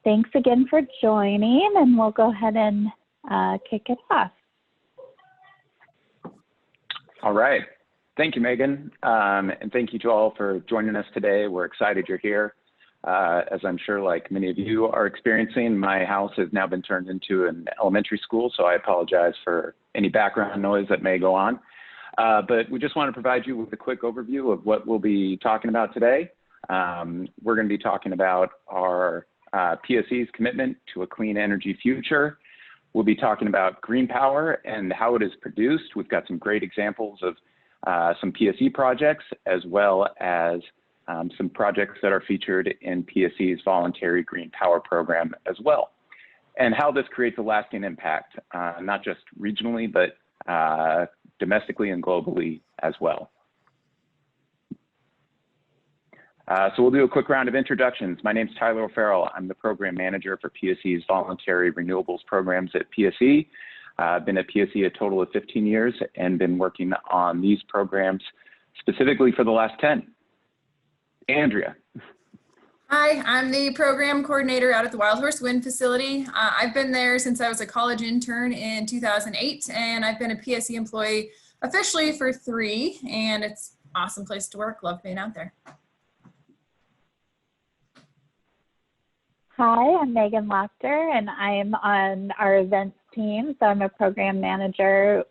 Thanks again for joining, and we'll go ahead and kick it off. All right. Thank you, Megan. And thank you to all for joining us today. We're excited you're here. As I'm sure like many of you are experiencing, my house has now been turned into an elementary school, so I apologize for any background noise that may go on. But we just want to provide you with a quick overview of what we'll be talking about today. We're going to be talking about our PSE's commitment to a clean energy future. We'll be talking about green power and how it is produced. We've got some great examples of some PSE projects, as well as some projects that are featured in PSE's Voluntary Green Power Program as well, and how this creates a lasting impact, not just regionally, but domestically and globally as well. So we'll do a quick round of introductions. My name's Tyler O'Farrell. I'm the program manager for PSE's Voluntary Renewables programs at PSE. I've been at PSE a total of 15 years and been working on these programs specifically for the last 10. Andrea. Hi, I'm the program coordinator out at the Wild Horse Wind Facility. I've been there since I was a college intern in 2008, and I've been a PSE employee officially for 3, and it's an awesome place to work. Love being out there. Hi, I'm Megan Laughter, and I'm on our events team. So I'm a program manager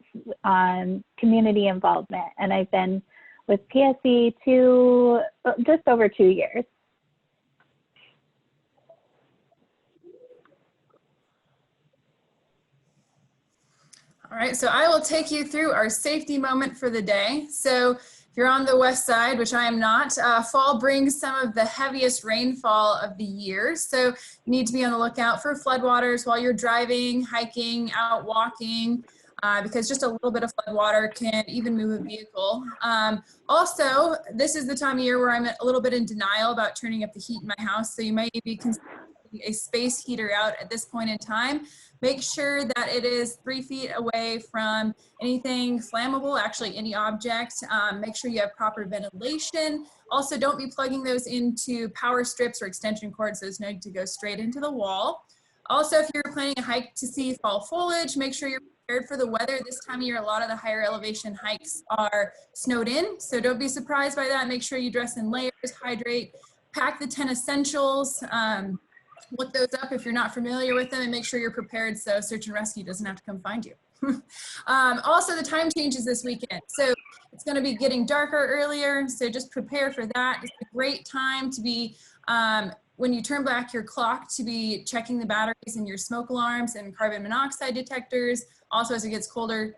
on community involvement, and I've been with PSE just over 2 years. All right, so I will take you through our safety moment for the day. So if you're on the west side, which I am not, fall brings some of the heaviest rainfall of the year. So you need to be on the lookout for floodwaters while you're driving, hiking, out walking, because just a little bit of floodwater can even move a vehicle. Also, this is the time of year where I'm a little bit in denial about turning up the heat in my house. So you might be considering a space heater out at this point in time. Make sure that it is 3 feet away from anything flammable, actually any object. Make sure you have proper ventilation. Also, don't be plugging those into power strips or extension cords. Those need to go straight into the wall. Also, if you're planning a hike to see fall foliage, make sure you're prepared for the weather. This time of year, a lot of the higher elevation hikes are snowed in, so don't be surprised by that. Make sure you dress in layers, hydrate, pack the 10 essentials. Look those up if you're not familiar with them, and make sure you're prepared so search and rescue doesn't have to come find you. Also, the time changes this weekend, so it's going to be getting darker earlier, so just prepare for that. It's a great time to be, when you turn back your clock, to be checking the batteries in your smoke alarms and carbon monoxide detectors. Also, as it gets colder,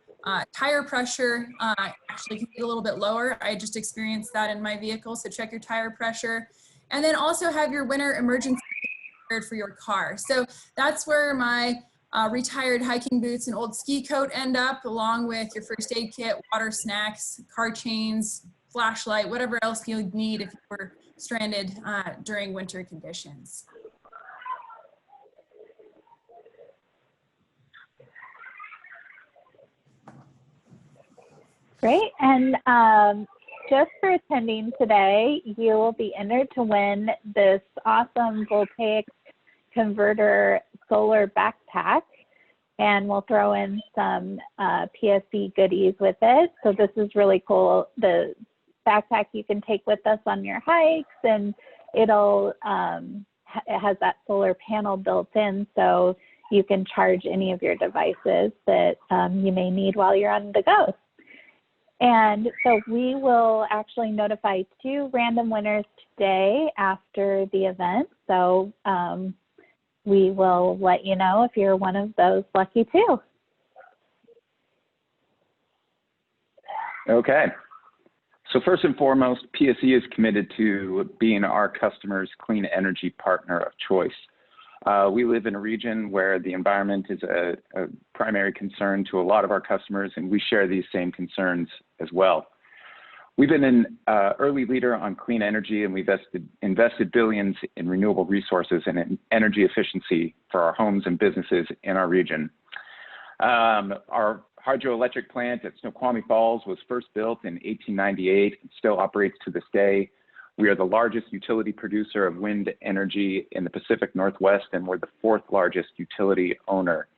tire pressure actually can get a little bit lower. I just experienced that in my vehicle, so check your tire pressure. And then also have your winter emergency for your car. So that's where my retired hiking boots and old ski coat end up, along with your first aid kit, water, snacks, car chains, flashlight, whatever else you need if you were stranded during winter conditions. Great, and just for attending today, you will be entered to win this awesome voltaic converter solar backpack, and we'll throw in some PSE goodies with it. So this is really cool. The backpack you can take with us on your hikes, and it'll it has that solar panel built in, so you can charge any of your devices that you may need while you're on the go. And so we will actually notify 2 random winners today after the event. So we will let you know if you're one of those lucky 2. Okay. So first and foremost, PSE is committed to being our customers' clean energy partner of choice. We live in a region where the environment is a primary concern to a lot of our customers, and we share these same concerns as well. We've been an early leader on clean energy, and we've invested billions in renewable resources and in energy efficiency for our homes and businesses in our region. Our hydroelectric plant at Snoqualmie Falls was first built in 1898 and still operates to this day. We are the largest utility producer of wind energy in the Pacific Northwest, and we're the 4th largest utility owner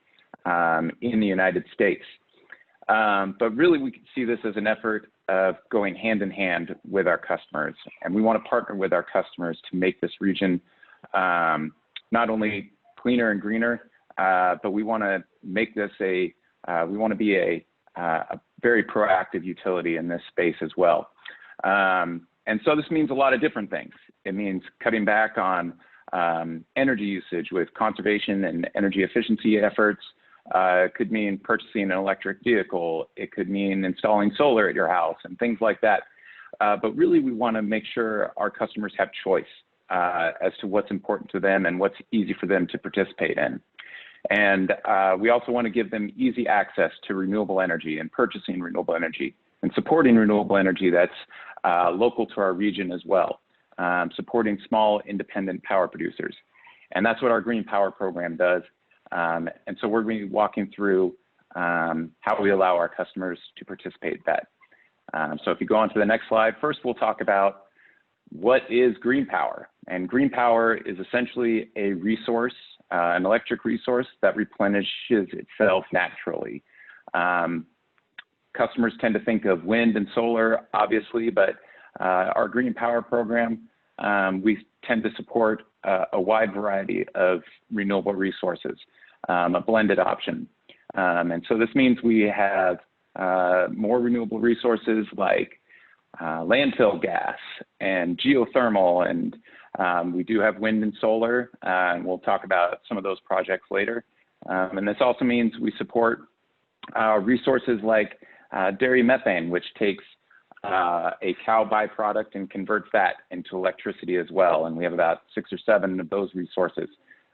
in the United States. But really, we can see this as an effort of going hand in hand with our customers. And we want to partner with our customers to make this region not only cleaner and greener, but we want to make this we want to be a very proactive utility in this space as well. And so this means a lot of different things. It means cutting back on energy usage with conservation and energy efficiency efforts. It could mean purchasing an electric vehicle. It could mean installing solar at your house and things like that. But really, we want to make sure our customers have choice as to what's important to them and what's easy for them to participate in. And we also want to give them easy access to renewable energy and purchasing renewable energy and supporting renewable energy that's local to our region as well, supporting small independent power producers. And that's what our Green Power program does. And so we're going to be walking through how we allow our customers to participate in that. So if you go on to the next slide, first we'll talk about what is green power. And green power is essentially a resource, an electric resource that replenishes itself naturally. Customers tend to think of wind and solar, obviously, but our Green Power program, we tend to support a wide variety of renewable resources, a blended option. And so this means we have more renewable resources like landfill gas and geothermal, and we do have wind and solar, and we'll talk about some of those projects later. And this also means we support resources like dairy methane, which takes a cow byproduct and converts that into electricity as well. And we have about 6 or 7 of those resources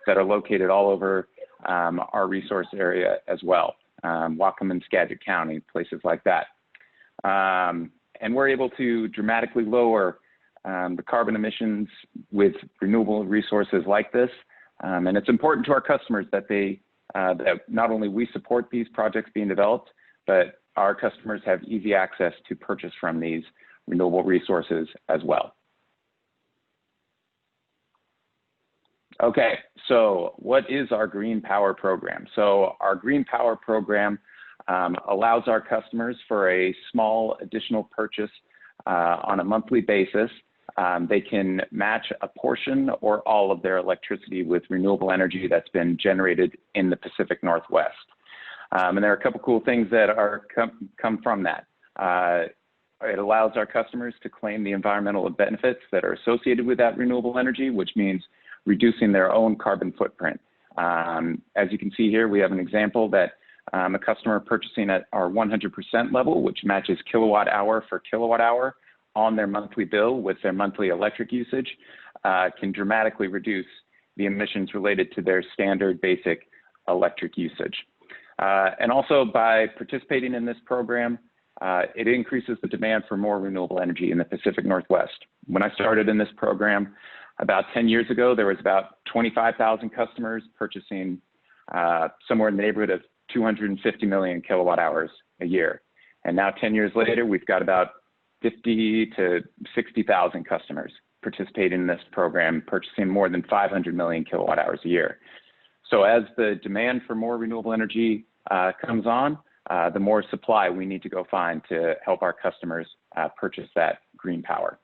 that are located all over our resource area as well, Whatcom and Skagit County, places like that. And we're able to dramatically lower the carbon emissions with renewable resources like this. And it's important to our customers that that not only we support these projects being developed, but our customers have easy access to purchase from these renewable resources as well. Okay, so what is our Green Power program? So our Green Power program allows our customers for a small additional purchase on a monthly basis. They can match a portion or all of their electricity with renewable energy that's been generated in the Pacific Northwest. And there are a couple cool things that come from that. It allows our customers to claim the environmental benefits that are associated with that renewable energy, which means reducing their own carbon footprint. As you can see here, we have an example that a customer purchasing at our 100% level, which matches kilowatt hour for kilowatt hour on their monthly bill with their monthly electric usage, can dramatically reduce the emissions related to their standard basic electric usage. And also by participating in this program, it increases the demand for more renewable energy in the Pacific Northwest. When I started in this program about 10 years ago, there was about 25,000 customers purchasing somewhere in the neighborhood of 250 million kilowatt hours a year. And now 10 years later, we've got about 50 to 60,000 customers participating in this program, purchasing more than 500 million kilowatt hours a year. So as the demand for more renewable energy comes on, the more supply we need to go find to help our customers purchase that green power.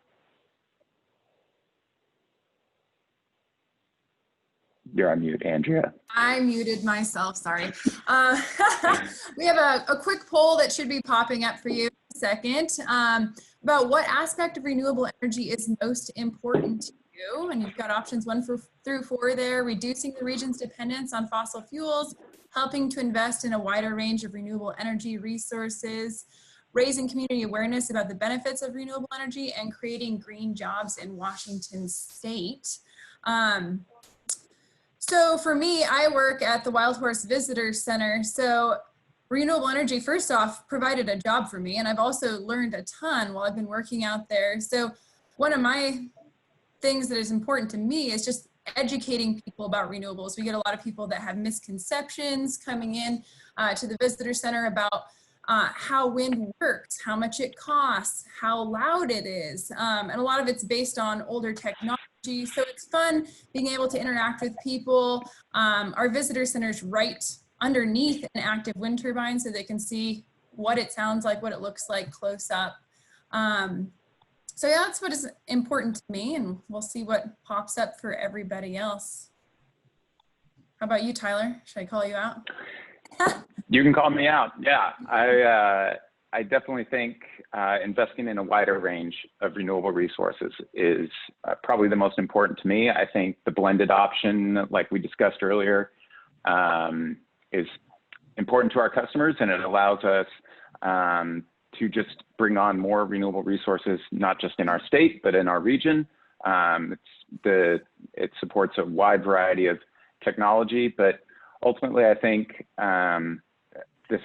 You're on mute, Andrea. I muted myself, sorry. We have a quick poll that should be popping up for you in a second about what aspect of renewable energy is most important to you. And you've got options 1 through 4 there: reducing the region's dependence on fossil fuels, helping to invest in a wider range of renewable energy resources, raising community awareness about the benefits of renewable energy, and creating green jobs in Washington state. So for me, I work at the Wild Horse Visitor Center. So renewable energy, first off, provided a job for me, and I've also learned a ton while I've been working out there. So one of my things that is important to me is just educating people about renewables. We get a lot of people that have misconceptions coming in to the visitor center about how wind works, how much it costs, how loud it is. And a lot of it's based on older technology. So it's fun being able to interact with people. Our visitor center's right underneath an active wind turbine so they can see what it sounds like, what it looks like close up. So yeah, that's what is important to me, and we'll see what pops up for everybody else. How about you, Tyler? Should I call you out? You can call me out. Yeah, I definitely think investing in a wider range of renewable resources is probably the most important to me. I think the blended option, like we discussed earlier, is important to our customers, and it allows us to just bring on more renewable resources, not just in our state, but in our region. It supports a wide variety of technology, but ultimately, I think this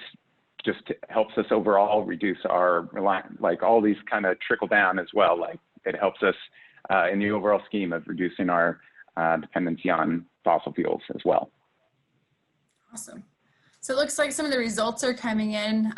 just helps us overall reduce our reliance, like all these kind of trickle down as well. Like it helps us in the overall scheme of reducing our dependency on fossil fuels as well. Awesome. So it looks like some of the results are coming in.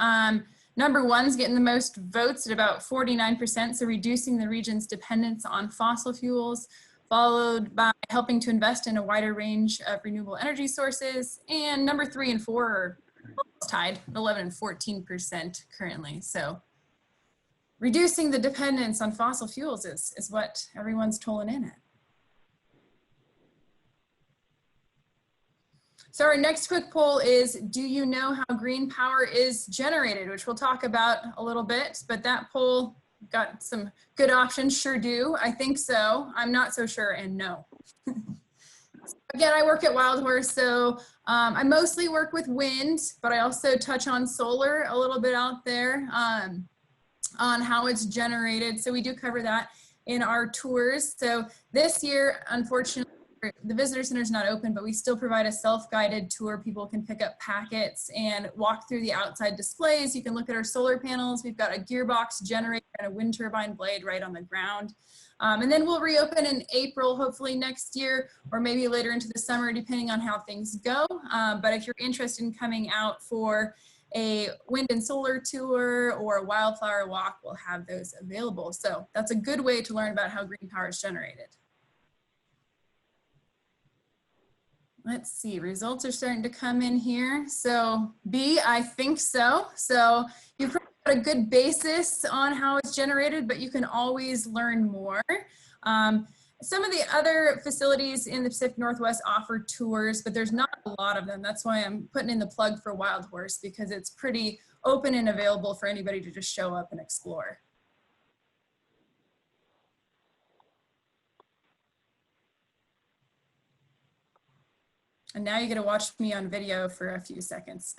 Number one's getting the most votes at about 49%, so reducing the region's dependence on fossil fuels, followed by helping to invest in a wider range of renewable energy sources. And number 3 and 4 are almost tied, 11 and 14% currently. So reducing the dependence on fossil fuels is what everyone's tolling in at. So our next quick poll is, do you know how green power is generated? Which we'll talk about a little bit, but that poll got some good options. Sure do. I think so. I'm not so sure, and no. Again, I work at Wild Horse, so I mostly work with wind, but I also touch on solar a little bit out there on how it's generated. So we do cover that in our tours. So this year, unfortunately, the visitor center is not open, but we still provide a self-guided tour. People can pick up packets and walk through the outside displays. You can look at our solar panels. We've got a gearbox generator and a wind turbine blade right on the ground. And then we'll reopen in April, hopefully next year, or maybe later into the summer, depending on how things go. But if you're interested in coming out for a wind and solar tour or a wildflower walk, we'll have those available. So that's a good way to learn about how green power is generated. Let's see, results are starting to come in here. So B, I think so. So you've probably got a good basis on how it's generated, but you can always learn more. Some of the other facilities in the Pacific Northwest offer tours, but there's not a lot of them. That's why I'm putting in the plug for Wild Horse, because it's pretty open and available for anybody to just show up and explore. And now you get to watch me on video for a few seconds.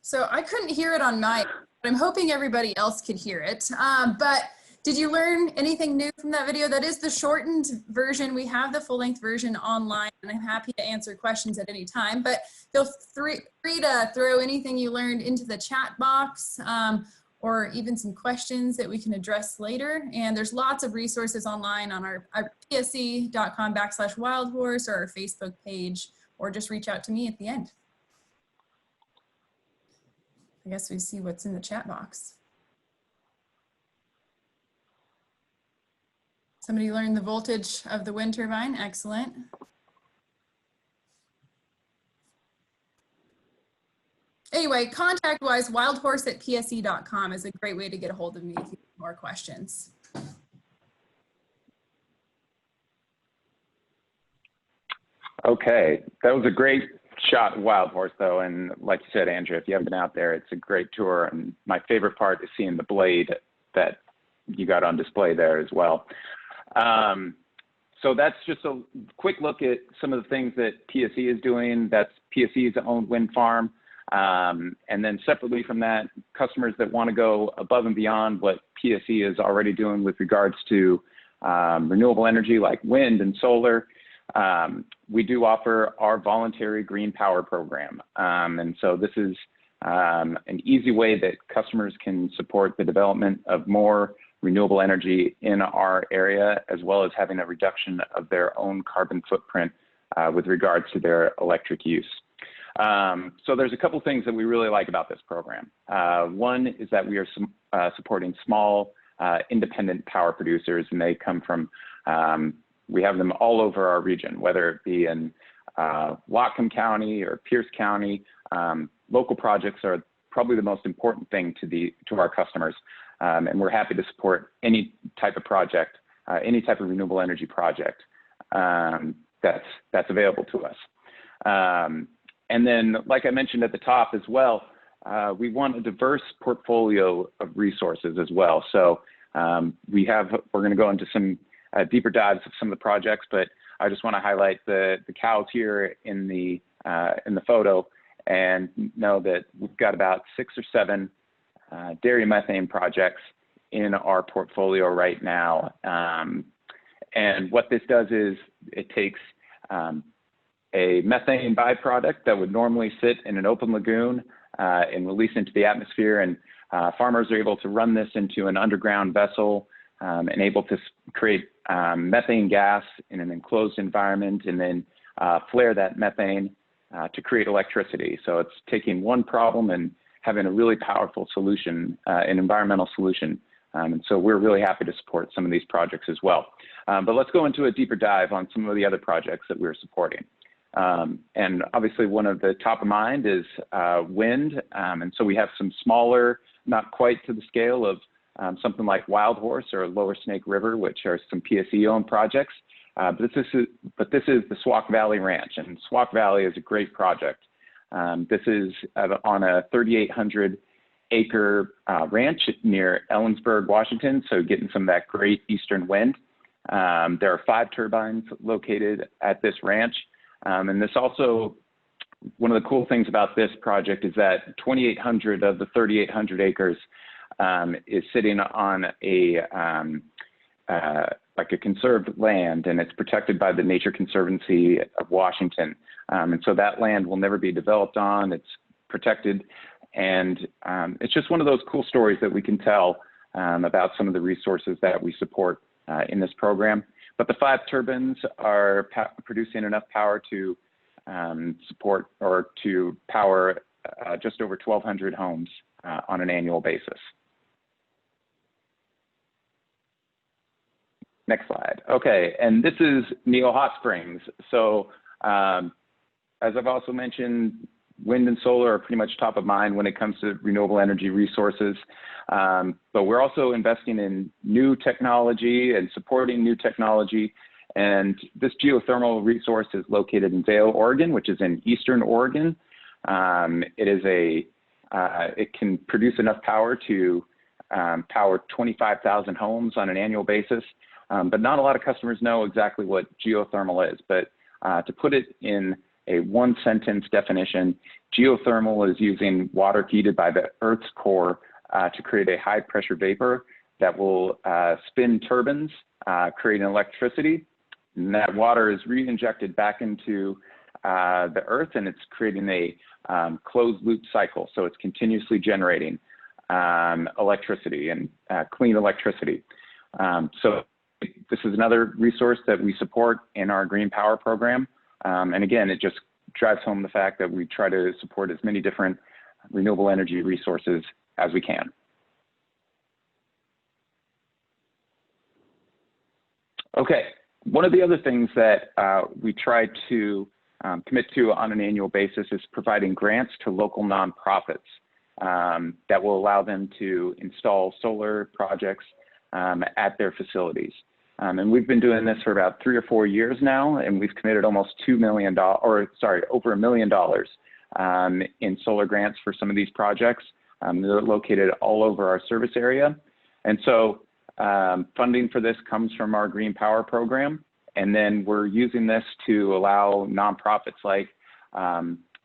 So I couldn't hear it on my, but I'm hoping everybody else could hear it. But did you learn anything new from that video? That is the shortened version. We have the full-length version online, and I'm happy to answer questions at any time. But feel free to throw anything you learned into the chat box, or even some questions that we can address later. And there's lots of resources online on our psc.com/wildhorse or our Facebook page, or just reach out to me at the end. I guess we see what's in the chat box. Somebody learned the voltage of the wind turbine. Excellent. Anyway, contact-wise, wildhorse@pse.com is a great way to get a hold of me if you have more questions. Okay, that was a great shot, Wild Horse, though. And like you said, Andrea, if you haven't been out there, it's a great tour. And my favorite part is seeing the blade that you got on display there as well. So that's just a quick look at some of the things that PSE is doing. That's PSE's own wind farm. And then separately from that, customers that want to go above and beyond what PSE is already doing with regards to renewable energy like wind and solar, we do offer our voluntary green power program. And so this is an easy way that customers can support the development of more renewable energy in our area, as well as having a reduction of their own carbon footprint with regards to their electric use. So there's a couple things that we really like about this program. One is that we are supporting small independent power producers, and they come from, we have them all over our region, whether it be in Whatcom County or Pierce County. Local projects are probably the most important thing to our customers. And we're happy to support any type of project, any type of renewable energy project that's available to us. And then, like I mentioned at the top as well, we want a diverse portfolio of resources as well. So we're going to go into some deeper dives of some of the projects, but I just want to highlight the cows here in the photo, and know that we've got about 6 or 7 dairy methane projects in our portfolio right now. And what this does is it takes a methane byproduct that would normally sit in an open lagoon and release into the atmosphere, and farmers are able to run this into an underground vessel and able to create methane gas in an enclosed environment, and then flare that methane to create electricity. So it's taking one problem and having a really powerful solution, an environmental solution. And so we're really happy to support some of these projects as well. But let's go into a deeper dive on some of the other projects that we're supporting. And obviously one of the top of mind is wind. And so we have some smaller, not quite to the scale of something like Wild Horse or Lower Snake River, which are some PSE-owned projects. But this is the Swauk Valley Ranch, and Swauk Valley is a great project. This is on a 3,800 acre ranch near Ellensburg, Washington, so getting some of that great eastern wind. There are 5 turbines located at this ranch. And this also, one of the cool things about this project is that 2,800 of the 3,800 acres is sitting on like a conserved land, and it's protected by the Nature Conservancy of Washington. And so that land will never be developed on, it's protected. And it's just one of those cool stories that we can tell about some of the resources that we support in this program. But the 5 turbines are producing enough power to support or to power just over 1,200 homes on an annual basis. Next slide. Okay, and this is Neal Hot Springs. So as I've also mentioned, wind and solar are pretty much top of mind when it comes to renewable energy resources. But we're also investing in new technology and supporting new technology. And this geothermal resource is located in Vail, Oregon, which is in eastern Oregon. It can produce enough power to power 25,000 homes on an annual basis. But not a lot of customers know exactly what geothermal is. But to put it in a one-sentence definition, geothermal is using water heated by the Earth's core to create a high-pressure vapor that will spin turbines, creating electricity. And that water is re-injected back into the Earth, and it's creating a closed-loop cycle. So it's continuously generating. electricity and clean electricity. So this is another resource that we support in our green power program. And again, it just drives home the fact that we try to support as many different renewable energy resources as we can. Okay, one of the other things that we try to commit to on an annual basis is providing grants to local nonprofits that will allow them to install solar projects at their facilities. And we've been doing this for about 3 or 4 years now, and we've committed almost $2 million, over $1 million in solar grants for some of these projects. They're located all over our service area. And so funding for this comes from our green power program. And then we're using this to allow nonprofits like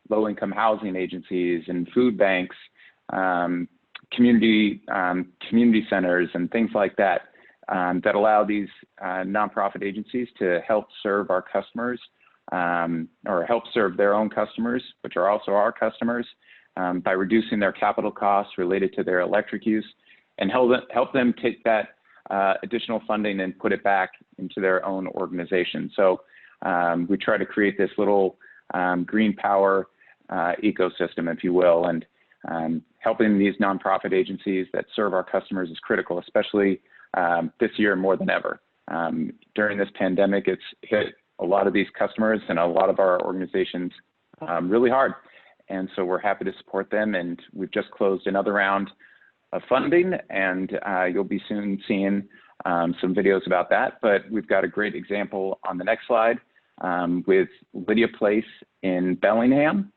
low-income housing agencies and food banks, community centers and things like that, that allow these nonprofit agencies to help serve our customers or help serve their own customers, which are also our customers, by reducing their capital costs related to their electric use, and help them take that additional funding and put it back into their own organization. So we try to create this little green power ecosystem, if you will, and helping these nonprofit agencies that serve our customers is critical, especially this year more than ever. During this pandemic, it's hit a lot of these customers and a lot of our organizations really hard. And so we're happy to support them. And we've just closed another round of funding, and you'll be soon seeing some videos about that. But we've got a great example on the next slide with Lydia Place in Bellingham.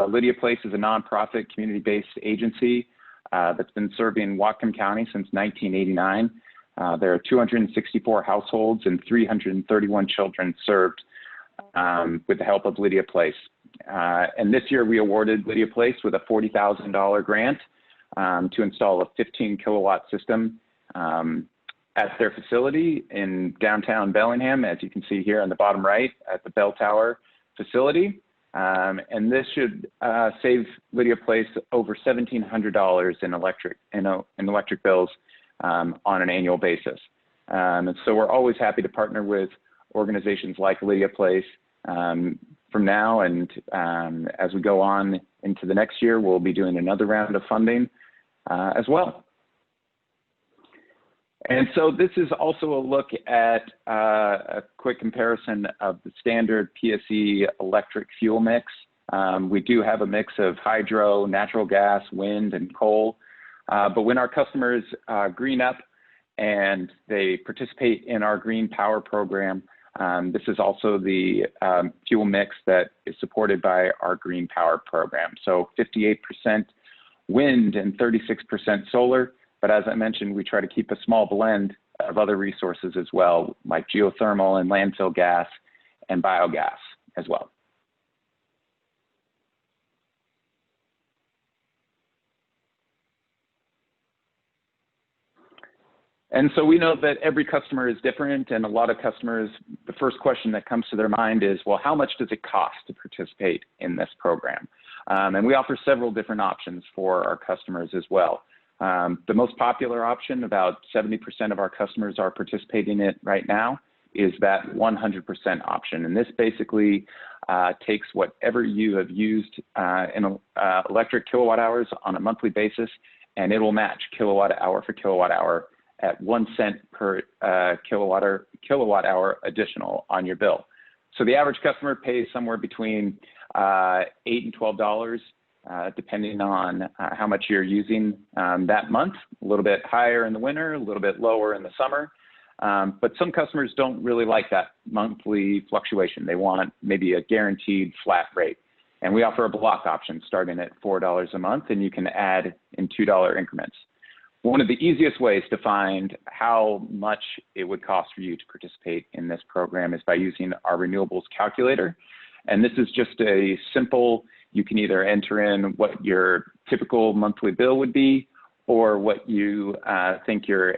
Lydia Place is a nonprofit community-based agency that's been serving Whatcom County since 1989. There are 264 households and 331 children served with the help of Lydia Place. And this year we awarded Lydia Place with a $40,000 grant to install a 15 kilowatt system at their facility in downtown Bellingham, as you can see here on the bottom right at the Bell Tower facility. And this should save Lydia Place over $1,700 in electric bills on an annual basis. And so we're always happy to partner with organizations like Lydia Place from now, and as we go on into the next year, we'll be doing another round of funding as well. And so this is also a look at a quick comparison of the standard PSE electric fuel mix. We do have a mix of hydro, natural gas, wind, and coal. But when our customers green up and they participate in our green power program, this is also the fuel mix that is supported by our green power program. So 58% wind and 36% solar. But as I mentioned, we try to keep a small blend of other resources as well, like geothermal and landfill gas and biogas as well. And so we know that every customer is different, and a lot of customers, the first question that comes to their mind is, well, how much does it cost to participate in this program? And we offer several different options for our customers as well. The most popular option, about 70% of our customers are participating in it right now, is that 100% option. And this basically takes whatever you have used in electric kilowatt hours on a monthly basis, and it will match kilowatt hour for kilowatt hour at 1 cent per kilowatt hour additional on your bill. So the average customer pays somewhere between $8 and $12, depending on how much you're using that month. A little bit higher in the winter, a little bit lower in the summer. But some customers don't really like that monthly fluctuation. They want maybe a guaranteed flat rate. And we offer a block option starting at $4 a month, and you can add in $2 increments. One of the easiest ways to find how much it would cost for you to participate in this program is by using our renewables calculator. And this is just a simple, you can either enter in what your typical monthly bill would be, or what you think your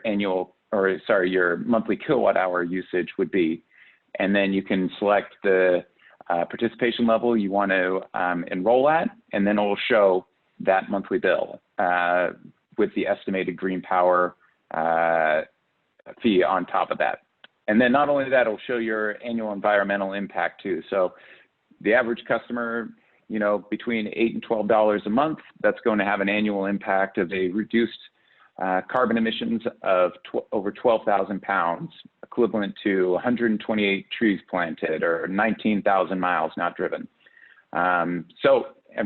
your monthly kilowatt hour usage would be. And then you can select the participation level you want to enroll at, and then it will show that monthly bill. with the estimated green power fee on top of that. And then not only that, it'll show your annual environmental impact too. So the average customer, you know, between $8 and $12 a month, that's going to have an annual impact of a reduced carbon emissions of over 12,000 pounds, equivalent to 128 trees planted or 19,000 miles not driven. And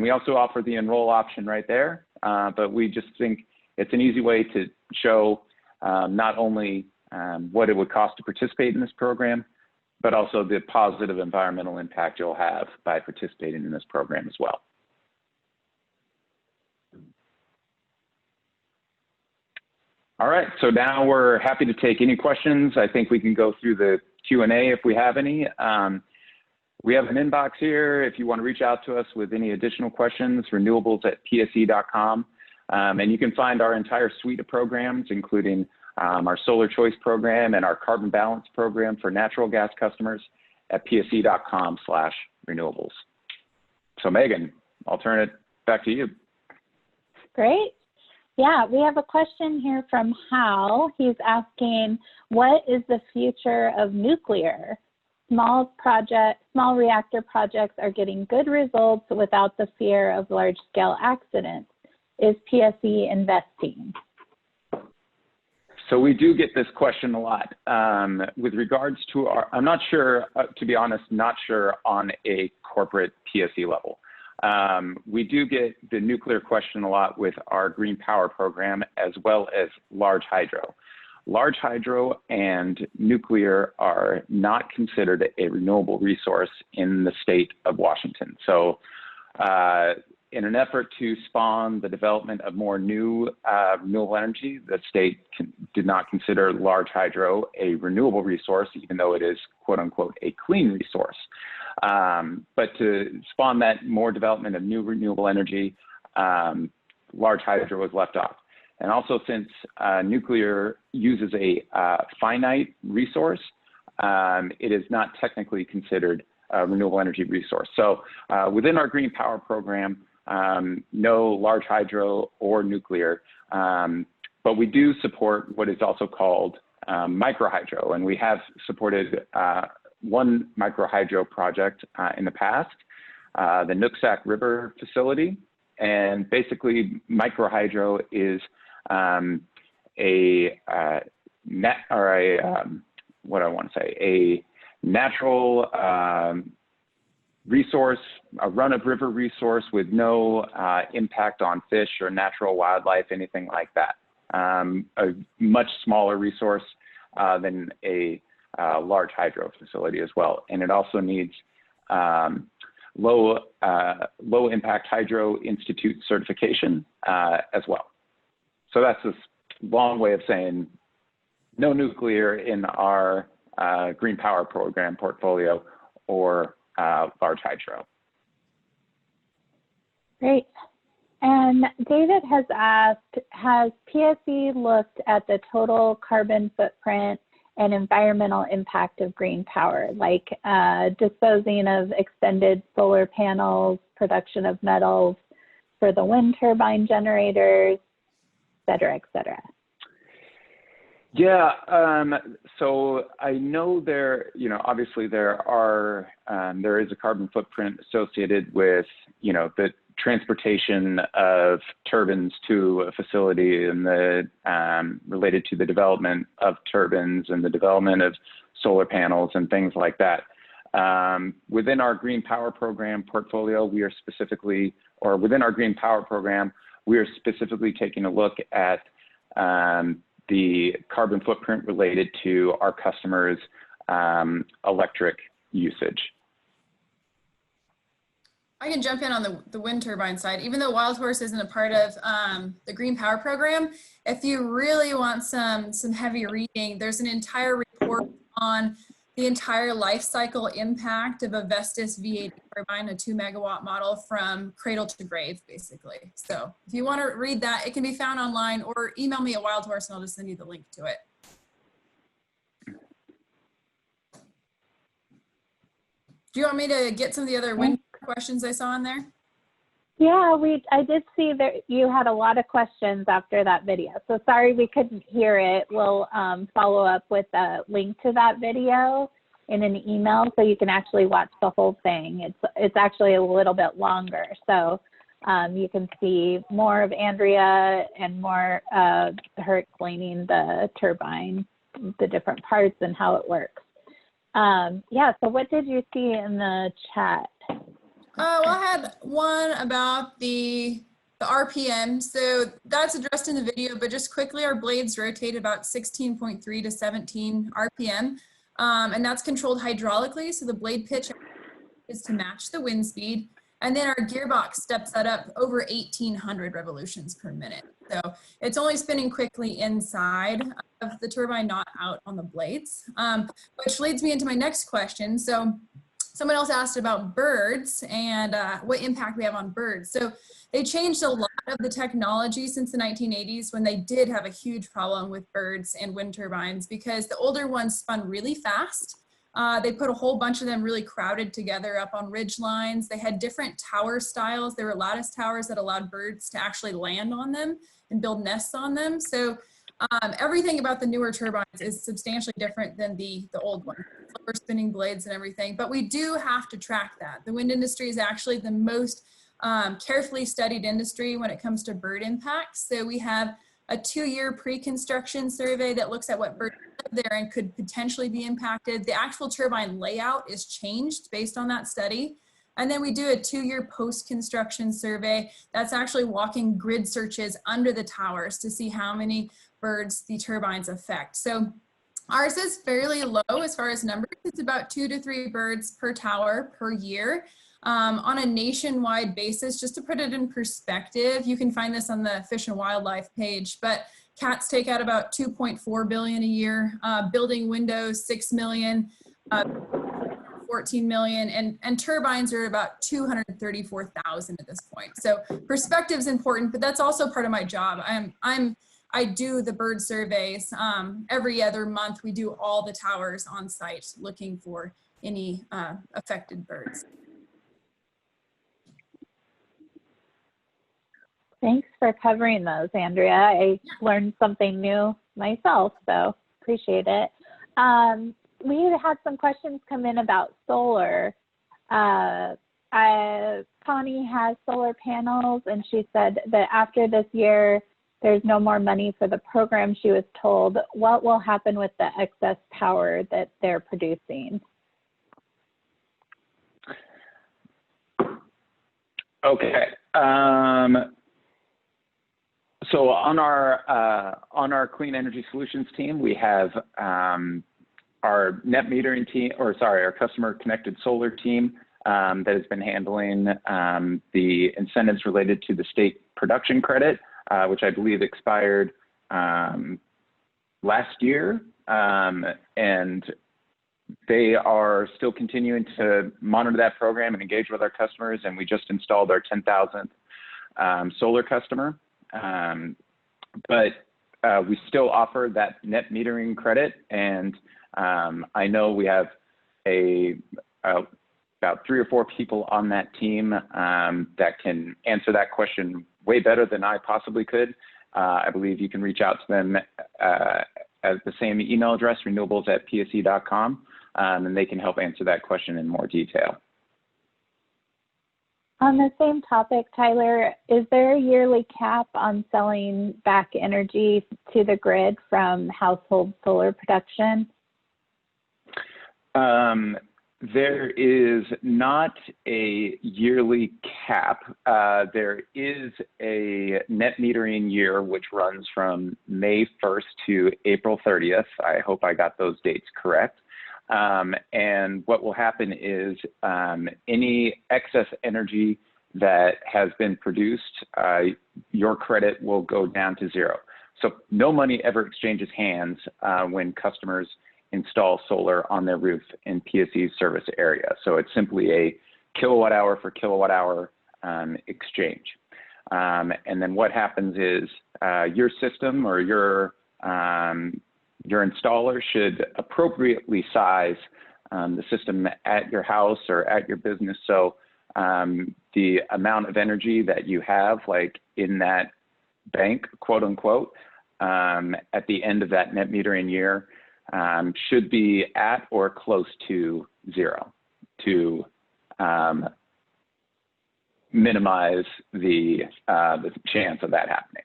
we also offer the enroll option right there, but we just think it's an easy way to show not only what it would cost to participate in this program, but also the positive environmental impact you'll have by participating in this program as well. All right, so now we're happy to take any questions. I think we can go through the Q&A if we have any. We have an inbox here if you want to reach out to us with any additional questions, renewables@pse.com. And you can find our entire suite of programs, including our Solar Choice program and our Carbon Balance program for natural gas customers at pse.com/renewables. So Megan, I'll turn it back to you. Great. Yeah, we have a question here from Hal. He's asking, what is the future of nuclear? Small reactor projects are getting good results without the fear of large-scale accidents. Is PSE investing? So we do get this question a lot with regards to our, I'm not sure, to be honest, not sure on a corporate PSE level. We do get the nuclear question a lot with our green power program as well as large hydro. Large hydro and nuclear are not considered a renewable resource in the state of Washington. So in an effort to spawn the development of more new renewable energy, the state did not consider large hydro a renewable resource, even though it is, quote unquote, a clean resource. But to spawn that more development of new renewable energy, large hydro was left off. And also since nuclear uses a finite resource, it is not technically considered a renewable energy resource. So within our green power program, no large hydro or nuclear, but we do support what is also called micro hydro. And we have supported one micro hydro project in the past, the Nooksack River facility. And basically micro hydro is a natural resource, a run-of-river resource with no impact on fish or natural wildlife, anything like that. A much smaller resource than a large hydro facility as well. And it also needs low impact hydro institute certification as well. So that's this long way of saying no nuclear in our green power program portfolio or large hydro. Great. And David has asked, has PSE looked at the total carbon footprint and environmental impact of green power, like disposing of extended solar panels, production of metals for the wind turbine generators, et cetera, et cetera? Yeah, so I know there, obviously there is a carbon footprint associated with, the transportation of turbines to a facility and related to the development of turbines and the development of solar panels and things like that. Within our green power program portfolio, within our green power program, we are specifically taking a look at the carbon footprint related to our customers' electric usage. I can jump in on the wind turbine side. Even though Wild Horse isn't a part of the green power program, if you really want some heavy reading, there's an entire report on the entire life cycle impact of a Vestas V8 turbine, a 2 megawatt model from cradle to grave, basically. So if you want to read that, it can be found online, or email me at Wild Horse and I'll just send you the link to it. Do you want me to get some of the other wind questions I saw in there? Yeah, I did see that you had a lot of questions after that video. So sorry we couldn't hear it. We'll follow up with a link to that video in an email so you can actually watch the whole thing. It's actually a little bit longer. So you can see more of Andrea and more of her explaining the turbine, the different parts and how it works. Yeah, so what did you see in the chat? Well, I had one about the RPM. So that's addressed in the video, but just quickly, our blades rotate about 16.3 to 17 RPM. And that's controlled hydraulically. So the blade pitch is to match the wind speed. And then our gearbox steps that up over 1,800 revolutions per minute. So it's only spinning quickly inside of the turbine, not out on the blades, which leads me into my next question. So someone else asked about birds and what impact we have on birds. So they changed a lot of the technology since the 1980s when they did have a huge problem with birds and wind turbines because the older ones spun really fast. They put a whole bunch of them really crowded together up on ridge lines. They had different tower styles. There were lattice towers that allowed birds to actually land on them and build nests on them. So everything about the newer turbines is substantially different than the old ones, slower spinning blades and everything, but we do have to track that. The wind industry is actually the most carefully studied industry when it comes to bird impacts. So we have a 2-year pre-construction survey that looks at what birds live there and could potentially be impacted. The actual turbine layout is changed based on that study. And then we do a 2-year post-construction survey that's actually walking grid searches under the towers to see how many birds the turbines affect. So ours is fairly low as far as numbers. It's about 2 to 3 birds per tower per year. On a nationwide basis, just to put it in perspective, you can find this on the Fish and Wildlife page, but cats take out about 2.4 billion a year, building windows 6 million, 14 million, and turbines are about 234,000 at this point. So perspective is important, but that's also part of my job. I do the bird surveys. Every other month, we do all the towers on site looking for any affected birds. Thanks for covering those, Andrea. I learned something new myself, so appreciate it. We had some questions come in about solar. Connie has solar panels, and she said that after this year, there's no more money for the program, she was told. What will happen with the excess power that they're producing? Okay. So on our Clean Energy Solutions team, we have our net metering team, our customer connected solar team that has been handling the incentives related to the state production credit, which I believe expired last year. And they are still continuing to monitor that program and engage with our customers. And we just installed our 10,000th solar customer. But we still offer that net metering credit. And I know we have about 3 or 4 people on that team that can answer that question way better than I possibly could. I believe you can reach out to them at the same email address, renewables@pse.com, and they can help answer that question in more detail. On the same topic, Tyler, is there a yearly cap on selling back energy to the grid from household solar production? There is not a yearly cap. There is a net metering year, which runs from May 1st to April 30th. I hope I got those dates correct. And what will happen is any excess energy that has been produced, your credit will go down to 0. So no money ever exchanges hands when customers install solar on their roof in PSE's service area. So it's simply a kilowatt hour for kilowatt hour exchange. And then what happens is your system or your installer should appropriately size the system at your house or at your business so the amount of energy that you have, like in that bank, quote unquote, at the end of that net metering year, should be at or close to zero to minimize the chance of that happening.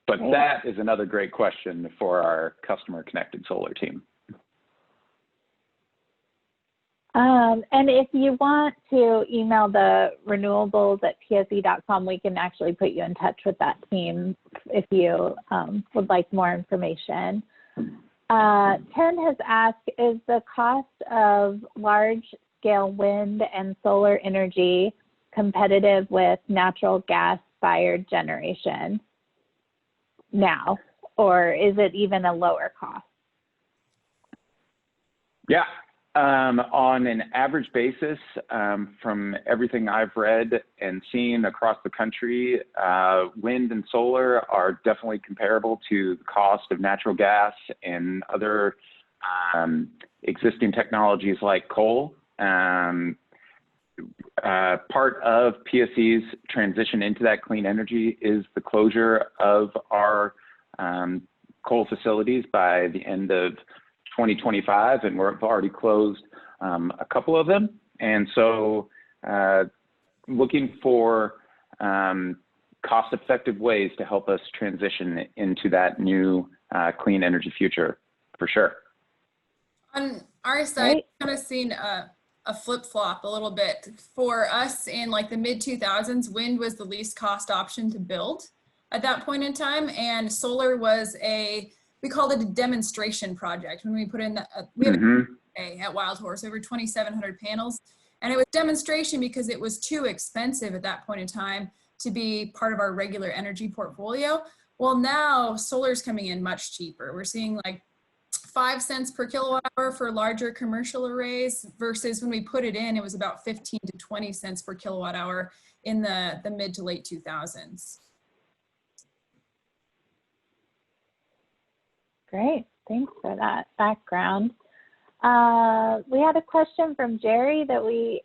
But that is another great question for our customer connected solar team. And if you want to email the renewables@pse.com, we can actually put you in touch with that team if you would like more information. Ken has asked, is the cost of large-scale wind and solar energy competitive with natural gas-fired generation now, or is it even a lower cost? Yeah. On an average basis, from everything I've read and seen across the country, wind and solar are definitely comparable to the cost of natural gas and other existing technologies like coal. Part of PSE's transition into that clean energy is the closure of our coal facilities by the end of 2025, and we've already closed a couple of them. And so looking for cost-effective ways to help us transition into that new clean energy future, for sure. On our side, we've kind of seen a flip-flop a little bit. For us in like the mid-2000s, wind was the least cost option to build at that point in time, and solar was we called it a demonstration project when we put in we have at Wild Horse over 2,700 panels, and it was demonstration because it was too expensive at that point in time to be part of our regular energy portfolio. Well, now solar's coming in much cheaper. We're seeing like 5 cents per kilowatt hour for larger commercial arrays versus when we put it in, it was about 15 to 20 cents per kilowatt hour in the mid to late 2000s. Great, thanks for that background. We had a question from Jerry that we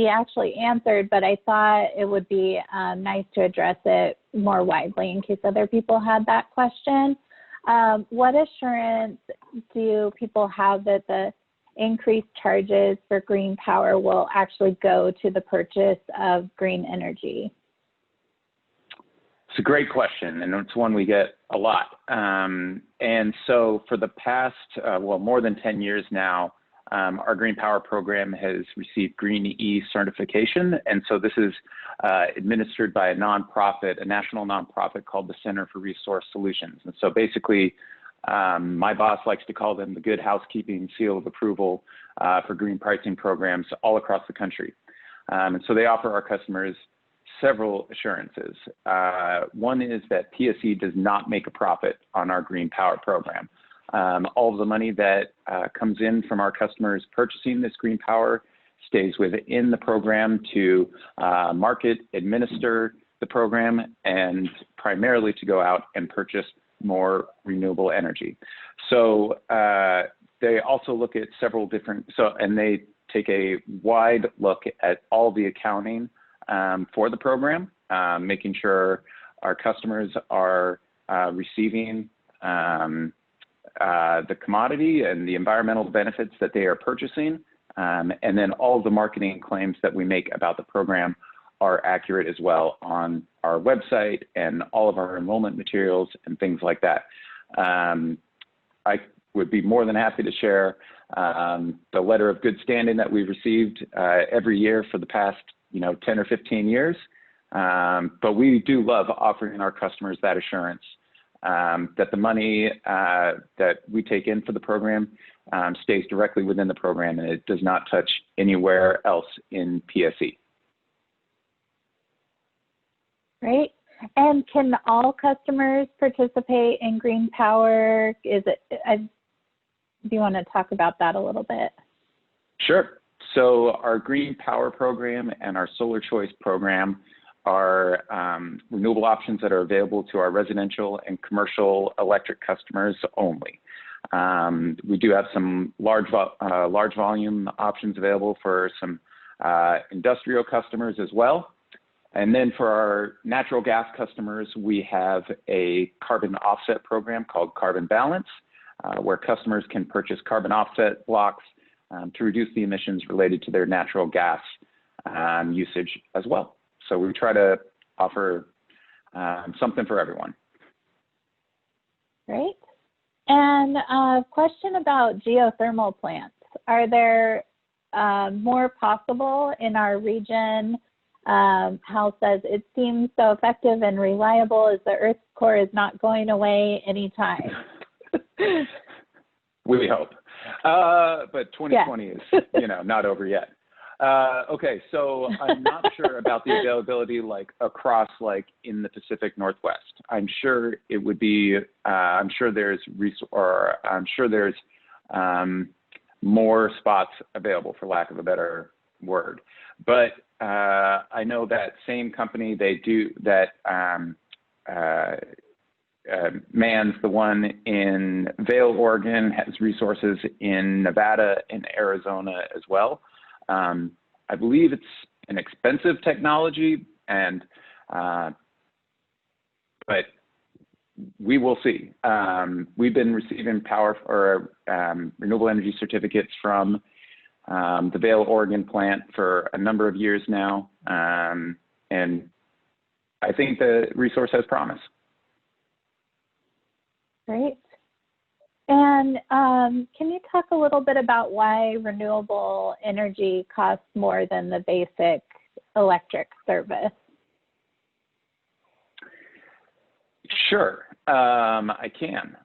actually answered, but I thought it would be nice to address it more widely in case other people had that question. What assurance do people have that the increased charges for green power will actually go to the purchase of green energy? It's a great question, and it's one we get a lot. And so for the past, more than 10 years now, our green power program has received Green E certification. And so this is administered by a nonprofit, a national nonprofit called the Center for Resource Solutions. And so basically, my boss likes to call them the good housekeeping seal of approval for green pricing programs all across the country. And so they offer our customers several assurances. One is that PSE does not make a profit on our green power program. All of the money that comes in from our customers purchasing this green power stays within the program to market, administer the program, and primarily to go out and purchase more renewable energy. So they also look at several different, and they take a wide look at all the accounting for the program, making sure our customers are receiving the commodity and the environmental benefits that they are purchasing. And then all of the marketing claims that we make about the program are accurate as well on our website and all of our enrollment materials and things like that. I would be more than happy to share the letter of good standing that we've received every year for the past 10 or 15 years. But we do love offering our customers that assurance that the money that we take in for the program stays directly within the program and it does not touch anywhere else in PSE. Great. And can all customers participate in green power? Do you want to talk about that a little bit? Sure. So our green power program and our solar choice program are renewable options that are available to our residential and commercial electric customers only. We do have some large volume options available for some industrial customers as well. And then for our natural gas customers, we have a carbon offset program called Carbon Balance, where customers can purchase carbon offset blocks to reduce the emissions related to their natural gas usage as well. So we try to offer something for everyone. Great. And a question about geothermal plants. Are there more possible in our region? Hal says, it seems so effective and reliable as the Earth's core is not going away anytime. We hope. But 2020 is, not over yet. Okay, so I'm not sure about the availability across in the Pacific Northwest. I'm sure it would be. I'm sure there's more spots available, for lack of a better word. But I know that same company mans the one in Vail, Oregon, has resources in Nevada and Arizona as well. I believe it's an expensive technology, but we will see. We've been receiving power or renewable energy certificates from the Vail, Oregon plant for a number of years now, and I think the resource has promise. Great. And can you talk a little bit about why renewable energy costs more than the basic electric service? Sure, I can.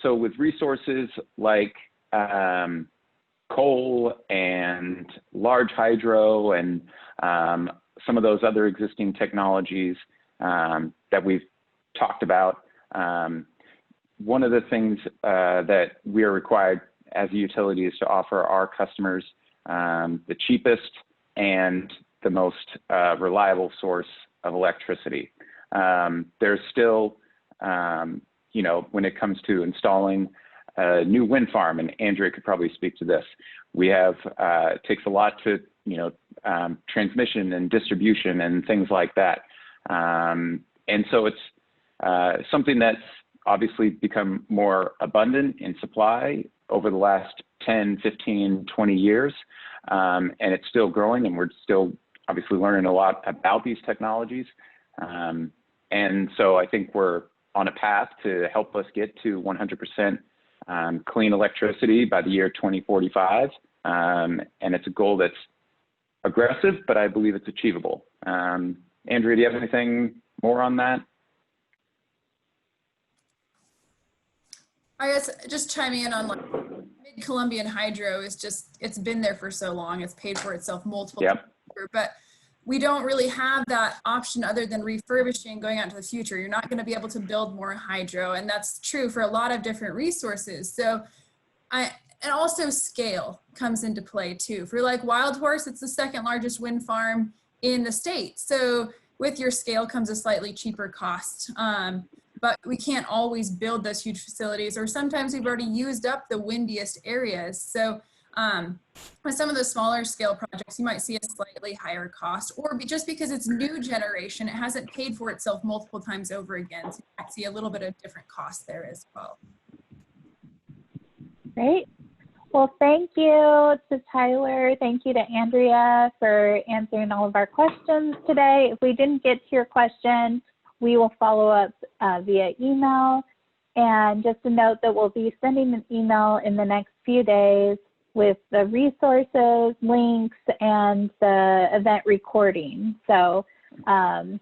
So with resources like coal and large hydro and some of those other existing technologies that we've talked about, one of the things that we are required as a utility is to offer our customers the cheapest and the most reliable source of electricity. There's still, when it comes to installing a new wind farm, and Andrea could probably speak to this, we have, it takes a lot to, transmission and distribution and things like that. And so it's something that's obviously become more abundant in supply over the last 10, 15, 20 years. And it's still growing, and we're still obviously learning a lot about these technologies. And so I think we're on a path to help us get to 100% clean electricity by the year 2045. And it's a goal that's aggressive, but I believe it's achievable. Andrea, do you have anything more on that? I guess just chiming in on Mid-Columbian hydro is just, it's been there for so long. It's paid for itself multiple times over, but we don't really have that option other than refurbishing going out into the future. You're not going to be able to build more hydro, and that's true for a lot of different resources. So and also scale comes into play too. For Wild Horse, it's the second largest wind farm in the state. So with your scale comes a slightly cheaper cost. But we can't always build those huge facilities, or sometimes we've already used up the windiest areas. So with some of the smaller scale projects, you might see a slightly higher cost, or just because it's new generation, it hasn't paid for itself multiple times over again. So you might see a little bit of different cost there as well. Great. Well, thank you to Tyler. Thank you to Andrea for answering all of our questions today. If we didn't get to your question, we will follow up via email. And just a note that we'll be sending an email in the next few days with the resources, links, and the event recording. So, and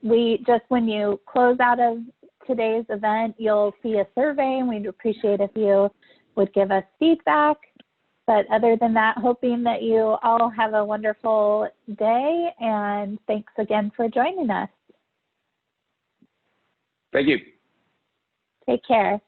when you close out of today's event, you'll see a survey, and we'd appreciate if you would give us feedback. But other than that, hoping that you all have a wonderful day, and thanks again for joining us. Thank you. Take care.